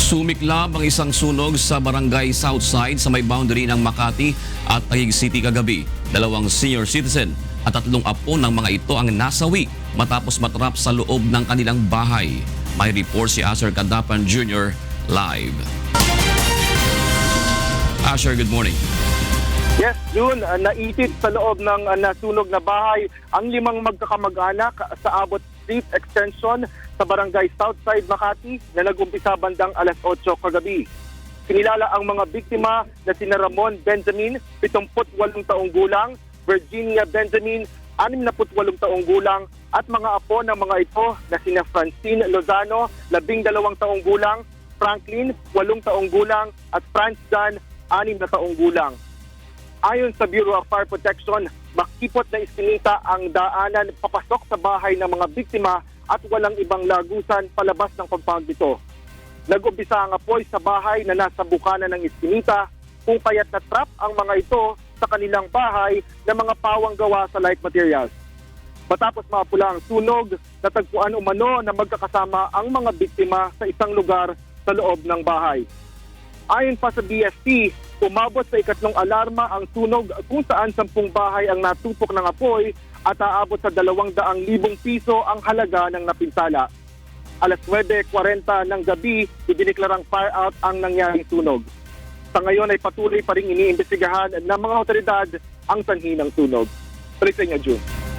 Sumiklab ang isang sunog sa barangay Southside sa may boundary ng Makati at Taguig City kagabi. 2 senior citizen at 3 apo ng mga ito ang nasawi matapos matrap sa loob ng kanilang bahay. May report si Asher Cadapan Jr. live. Asher, good morning. Yes, June, naitid sa loob ng nasunog na bahay ang 5 magkakamag-anak sa Abot Street Extension sa barangay Southside, Makati na nag-umpisa bandang alas 8 kagabi. Kinilala ang mga biktima na sina Ramon Benjamin, 78 taong gulang, Virginia Benjamin, 68 taong gulang, at mga apo ng mga ito na sina Francine Lozano, 12 taong gulang, Franklin, 8 taong gulang, at Franz Jan, 6 taong gulang. Ayon sa Bureau of Fire Protection, makipot na iskinita ang daanan papasok sa bahay ng mga biktima at walang ibang lagusan palabas ng compound nito. Nag-umpisa ang apoy sa bahay na nasa bukana ng iskinita kung kaya't na-trap ang mga ito sa kanilang bahay na mga pawang gawa sa light materials. Matapos mapula ang sunog, natagpuan umano na magkakasama ang mga biktima sa isang lugar sa loob ng bahay. Ayon pa sa BFP, umabot sa ikatlong alarma ang sunog kung saan 10 bahay ang natupok ng apoy at aabot sa 200,000 piso ang halaga ng napinsala. Alas 9:40 ng gabi, idineklarang fire out ang nangyaring sunog. Sa ngayon ay patuloy pa rin iniimbestigahan ng mga otoridad ang sanhi ng sunog. Tuloy sa inyo, June.